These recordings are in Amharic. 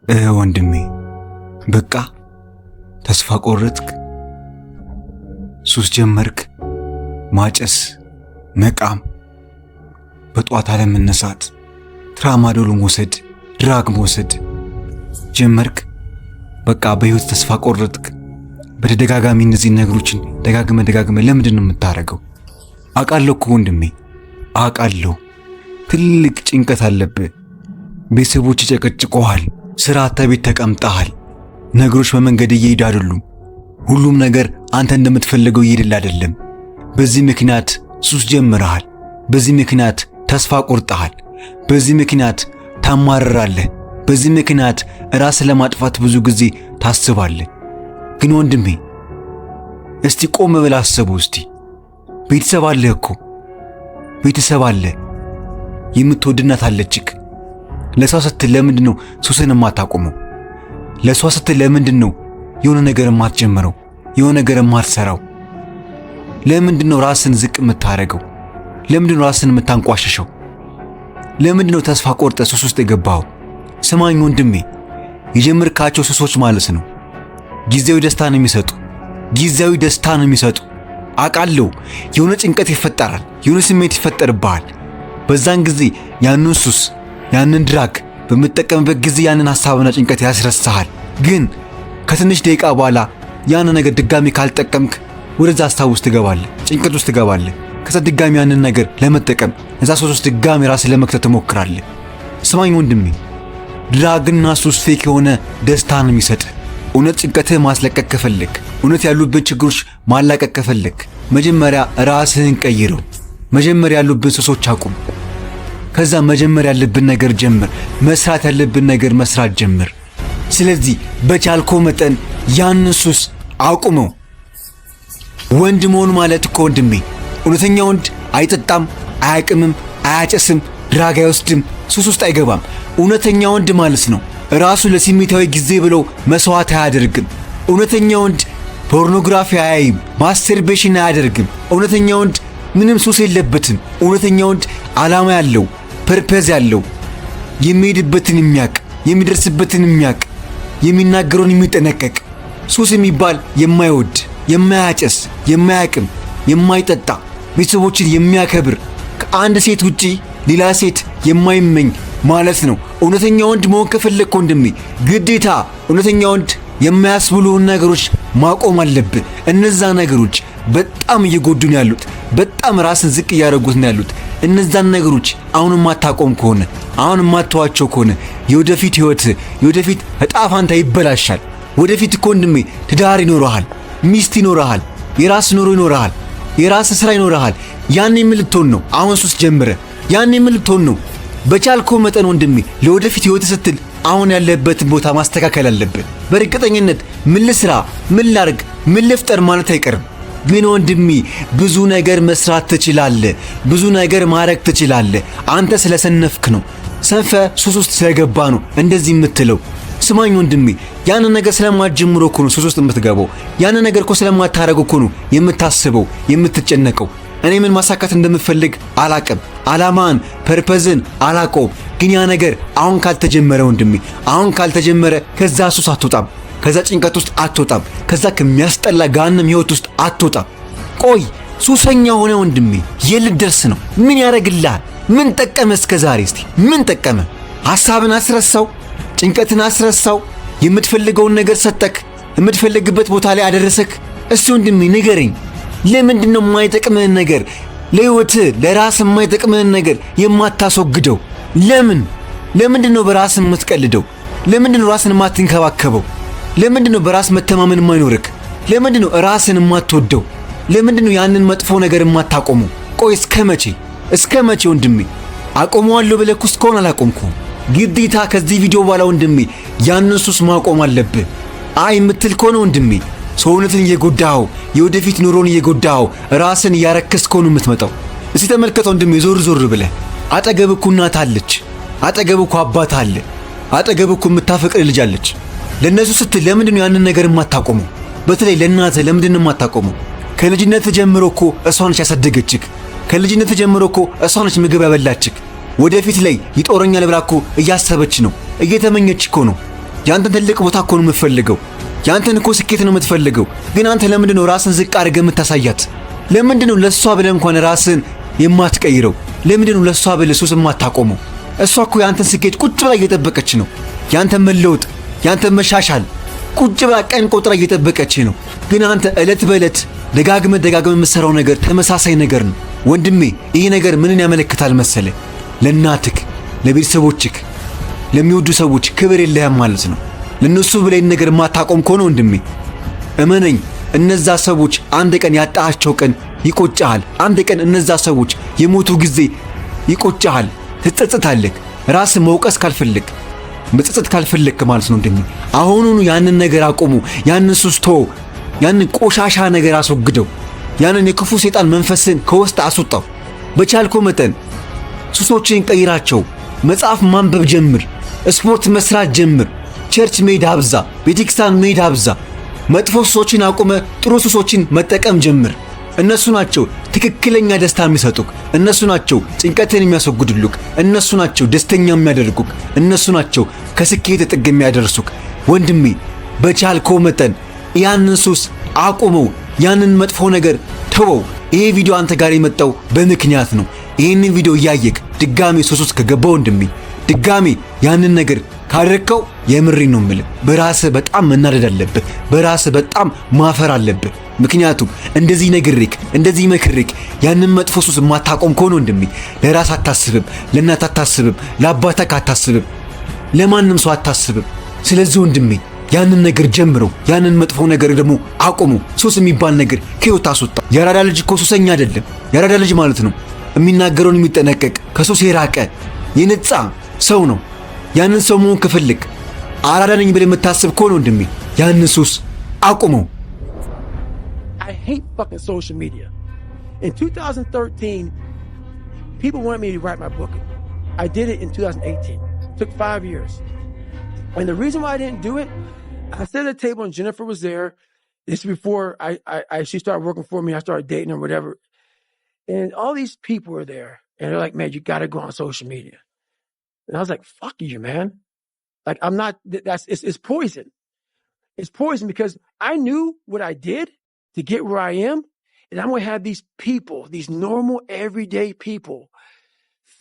ወንድሜ በቃ ተስፋ ቆረጥክ? ሱስ ጀመርክ? ማጨስ፣ መቃም፣ በጧት አለመነሳት፣ ትራማዶል መውሰድ፣ ድራግ መውሰድ ጀመርክ? በቃ በህይወት ተስፋ ቆረጥክ? በተደጋጋሚ እነዚህ ነገሮችን ደጋግመ ለምንድን ነው የምታረገው? አውቃለሁ እኮ ወንድሜ አውቃለሁ። ትልቅ ጭንቀት አለብህ። ቤተሰቦች ይጨቀጭቆሃል። ስራ ቤት ተቀምጠሃል። ነገሮች በመንገድ እየሄዱ አይደሉም። ሁሉም ነገር አንተ እንደምትፈልገው እየሄደ አይደለም። በዚህ ምክንያት ሱስ ጀምረሃል። በዚህ ምክንያት ተስፋ ቆርጠሃል። በዚህ ምክንያት ታማርራለህ። በዚህ ምክንያት ራስን ለማጥፋት ብዙ ጊዜ ታስባለህ። ግን ወንድሜ እስቲ ቆም ብለህ አስበው። እስቲ ቤተሰብ አለህ እኮ ቤተሰብ አለህ። የምትወድ እናት አለችክ። ለሷ ስትል ለምንድን ነው ሱስን የማታቆመው? ለሷ ስትል ለምንድን ነው የሆነ ነገር የማትጀምረው? የሆነ ነገር የማትሰራው? ለምንድን ነው ራስን ዝቅ የምታረገው? ለምንድን ነው ራስን የምታንቋሽሸው? ለምንድን ነው ተስፋ ቆርጠህ ሱስ ውስጥ የገባኸው? ስማኝ ወንድሜ፣ የጀመርካቸው ሱሶች ማለት ነው ጊዜያዊ ደስታ ነው የሚሰጡ። ጊዜያዊ ደስታ ነው የሚሰጡ። አውቃለሁ። የሆነ ጭንቀት ይፈጠራል። የሆነ ስሜት ይፈጠርብሃል። በዛን ጊዜ ያንን ሱስ ያንን ድራግ በምትጠቀምበት ጊዜ ያንን ሐሳብና ጭንቀት ያስረሳሃል። ግን ከትንሽ ደቂቃ በኋላ ያን ነገር ድጋሚ ካልጠቀምክ ወደዛ ሐሳብ ውስጥ ትገባለህ፣ ጭንቀት ውስጥ ትገባለህ። ከዛ ድጋሚ ያንን ነገር ለመጠቀም እዛ ሱስ ውስጥ ድጋሚ ራስን ለመክተት ትሞክራለህ። ስማኝ ወንድሜ፣ ድራግና ሱስ ፌክ የሆነ ደስታ ነው የሚሰጥህ። እውነት ጭንቀትህ ማስለቀቅ ከፈለክ፣ እውነት ያሉብን ችግሮች ማላቀቅ ከፈለክ መጀመሪያ ራስህን ቀይረው። መጀመሪያ ያሉብን ሱሶች አቁም። ከዛ መጀመር ያለብን ነገር ጀምር። መስራት ያለብን ነገር መስራት ጀምር። ስለዚህ በቻልከው መጠን ያንን ሱስ አቁመው። ወንድ መሆን ማለት እኮ ወንድሜ፣ እውነተኛ ወንድ አይጠጣም፣ አያቅምም፣ አያጨስም፣ ድራግ አይወስድም፣ ሱስ ውስጥ አይገባም። እውነተኛ ወንድ ማለት ነው ራሱ ለስሜታዊ ጊዜ ብለው መስዋዕት አያደርግም። እውነተኛ ወንድ ፖርኖግራፊ አያይም፣ ማስተርቤሽን አያደርግም። እውነተኛ ወንድ ምንም ሱስ የለበትም። እውነተኛ ወንድ ዓላማ ያለው ፐርፐዝ ያለው የሚሄድበትን የሚያቅ የሚደርስበትን የሚያቅ የሚናገረውን የሚጠነቀቅ ሱስ የሚባል የማይወድ የማያጨስ የማያቅም የማይጠጣ ቤተሰቦችን የሚያከብር ከአንድ ሴት ውጪ ሌላ ሴት የማይመኝ ማለት ነው። እውነተኛ ወንድ መሆን ከፈለክ ወንድሜ ግዴታ እውነተኛ ወንድ የማያስብሉህን ነገሮች ማቆም አለብህ። እነዛ ነገሮች በጣም እየጎዱን ያሉት፣ በጣም ራስን ዝቅ እያደረጉት ነው ያሉት። እነዛን ነገሮች አሁን ማታቆም ከሆነ አሁን ማተዋቸው ከሆነ የወደፊት ህይወት የወደፊት እጣ ፋንታ ይበላሻል። ወደፊት እኮ ወንድሜ ትዳር ይኖርሃል፣ ሚስት ይኖርሃል፣ የራስ ኑሮ ይኖርሃል፣ የራስ ስራ ይኖርሃል። ያን ምን ልትሆን ነው? አሁን ሱስ ጀምረ ያን ምን ልትሆን ነው? በቻልከው መጠን ወንድሜ ለወደፊት ህይወት ስትል አሁን ያለህበትን ቦታ ማስተካከል አለብህ። በርግጠኝነት ምን ልስራ፣ ምን ላርግ፣ ምን ልፍጠር ማለት አይቀርም። ግን ወንድሜ ብዙ ነገር መስራት ትችላለህ። ብዙ ነገር ማድረግ ትችላለህ። አንተ ስለሰነፍክ ነው። ሰንፈ ሱስ ውስጥ ስለገባ ነው እንደዚህ የምትለው። ስማኝ ወንድሜ፣ ያን ነገር ስለማትጀምሮ እኮ ነው ሱስ ውስጥ የምትገባው። ያን ነገር እኮ ስለማታረግ እኮ ነው የምታስበው፣ የምትጨነቀው። እኔ ምን ማሳካት እንደምፈልግ አላቅም። ዓላማን ፐርፐዝን አላቀውም። ግን ያ ነገር አሁን ካልተጀመረ ወንድሜ፣ አሁን ካልተጀመረ ከዛ ሱስ አትወጣም። ከዛ ጭንቀት ውስጥ አትወጣም። ከዛ ከሚያስጠላ ገሃነም ህይወት ውስጥ አትወጣም። ቆይ ሱሰኛ ሆነ ወንድሜ የልደርስ ነው? ምን ያረግልሃል? ምን ጠቀመ እስከ ዛሬ? እስቲ ምን ጠቀመ? ሐሳብን አስረሳው፣ ጭንቀትን አስረሳው፣ የምትፈልገውን ነገር ሰጠክ፣ የምትፈልግበት ቦታ ላይ አደረሰክ። እስቲ ወንድሜ ንገረኝ፣ ለምንድን ነው የማይጠቅምህን ነገር ለህይወትህ ለራስ የማይጠቅምህን ነገር የማታስወግደው? ለምንድን ነው በራስ የምትቀልደው? ለምንድን ነው ራስን የማትንከባከበው? ለምንድን ነው በራስ መተማመን የማይኖርክ? ለምንድን ነው ራስን የማትወደው? ለምንድን ነው ያንን መጥፎ ነገር የማታቆመው? ቆይ እስከ መቼ ወንድሜ? አቆመዋለሁ ብለህ እኮ እስካሁን አላቆምኩም። ግዴታ ከዚህ ቪዲዮ በኋላ ወንድሜ ያንን ሱስ ማቆም አለብህ። አይ የምትል ከሆነ ወንድሜ ሰውነትን እየጎዳኸው፣ የወደፊት ኑሮን እየጎዳኸው፣ ራስን እያረከስከው ነው የምትመጣው። እስቲ ተመልከተው ወንድሜ፣ ዞር ብለህ አጠገብህ እኮ እናት አለች፣ አጠገብህ እኮ አባት አለ፣ አጠገብህ እኮ የምታፈቅር ልጅ አለች። ለነሱ ስትል ለምንድን ነው ያንን ነገር የማታቆመው? በተለይ ለእናትህ ለምንድን ነው የማታቆመው? ከልጅነት ጀምሮ እኮ እሷ ነች ያሳደገችክ። ከልጅነት ጀምሮ እኮ እሷ ነች ምግብ ያበላችክ። ወደፊት ላይ ይጦረኛል ብላ እኮ እያሰበች ነው፣ እየተመኘች እኮ ነው። ያንተን ትልቅ ቦታ እኮ ነው የምትፈልገው። ያንተን እኮ ስኬት ነው የምትፈልገው። ግን አንተ ለምንድን ነው ራስን ዝቅ አድርገህ የምታሳያት? ለምንድን ነው ለሷ ብለህ እንኳን ራስን የማትቀይረው? ለምንድን ነው ለሷ ብለህ ሱስ የማታቆመው? እሷ እኮ ያንተን ስኬት ቁጭ ብላ እየጠበቀች ነው። ያንተን መለወጥ፣ ያንተን መሻሻል ቁጭ ብላ ቀን ቆጥራ እየጠበቀች ነው። ግን አንተ ዕለት በዕለት ደጋግመህ የምትሰራው ነገር ተመሳሳይ ነገር ነው። ወንድሜ ይሄ ነገር ምንን ያመለክታል መሰለ? ለእናትህ፣ ለቤተሰቦችህ፣ ለሚወዱ ሰዎች ክብር የለህም ማለት ነው። ለነሱ ብለህ ነገር የማታቆም ከሆነ ወንድሜ እመነኝ፣ እነዛ ሰዎች አንድ ቀን ያጣሃቸው ቀን ይቆጭሃል። አንድ ቀን እነዛ ሰዎች የሞቱ ጊዜ ይቆጭሃል። ትጸጸታለህ። ራስን መውቀስ ካልፈልግ፣ መጸጸት ካልፈልግ ማለት ነው ወንድሜ አሁኑኑ ያንን ነገር አቁሙ። ያንን ሱስ ተው። ያንን ቆሻሻ ነገር አስወግደው። ያንን የክፉ ሰይጣን መንፈስን ከውስጥ አስወጣው። በቻልከው መጠን ሱሶችን ቀይራቸው። መጽሐፍ ማንበብ ጀምር። ስፖርት መስራት ጀምር። ቸርች መሄድ አብዛ። ቤተክርስቲያን መሄድ አብዛ። መጥፎ ሱሶችን አቁመ ጥሩ ሱሶችን መጠቀም ጀምር። እነሱ ናቸው ትክክለኛ ደስታ የሚሰጡክ። እነሱ ናቸው ጭንቀትን የሚያስወግዱልክ። እነሱ ናቸው ደስተኛ የሚያደርጉክ። እነሱ ናቸው ከስኬት ጥግ የሚያደርሱክ። ወንድሜ በቻልከው መጠን ያንን ሱስ አቁመው። ያንን መጥፎ ነገር ተወው። ይሄ ቪዲዮ አንተ ጋር የመጣው በምክንያት ነው። ይህንን ቪዲዮ እያየክ ድጋሜ ሱስ ውስጥ ከገባ ወንድሜ ድጋሜ ያንን ነገር ካደረከው የምሬን ነው የምልህ በራስህ በጣም መናደድ አለብህ። በራስህ በጣም ማፈር አለብህ። ምክንያቱም እንደዚህ ነግሬክ እንደዚህ መክሬክ ያንን መጥፎ ሱስ የማታቆም ከሆነ ወንድሜ ለራስ አታስብም፣ ለእናት አታስብም፣ ለአባትህ አታስብም፣ ለማንም ሰው አታስብም። ስለዚህ ወንድሜ ያንን ነገር ጀምረው። ያንን መጥፎ ነገር ደግሞ አቁሙ። ሱስ የሚባል ነገር ከህይወት አስወጣ። የአራዳ ልጅ እኮ ሱሰኛ አይደለም። የአራዳ ልጅ ማለት ነው የሚናገረውን የሚጠነቀቅ ከሱስ የራቀ የነጻ ሰው ነው። ያንን ሰው መሆን ከፈለክ አራዳ ነኝ ብለህ የምታስብ ከሆነ ወንድሜ ያንን ሱስ አቁመው። I hate fucking social media. In 2013, people wanted me to write my book. I did it in 2018. It took 5 years. And the reason why I didn't do it, I sat at the table and Jennifer was there. This is before she started working for me. I started dating her, whatever. And all these people were there. And they're like, man, you got to go on social media. And I was like, fuck you, man. Like, I'm not, it's poison. It's poison because I knew what I did to get where I am. And I'm going to have these people, these normal, everyday people,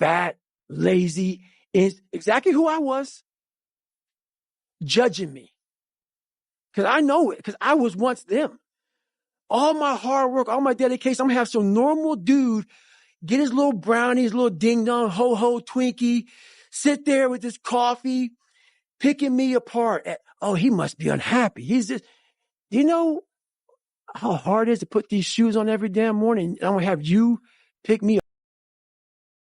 fat, lazy, is exactly who I was, judging me. Because I know it, because I was once them. All my hard work, all my dedication, I'm going to have some normal dude get his little brownie, his little ding-dong, ho-ho Twinkie, sit there with his coffee, picking me apart. Oh, he must be unhappy. He's just, do you know how hard it is to put these shoes on every damn morning? I'm going to have you pick me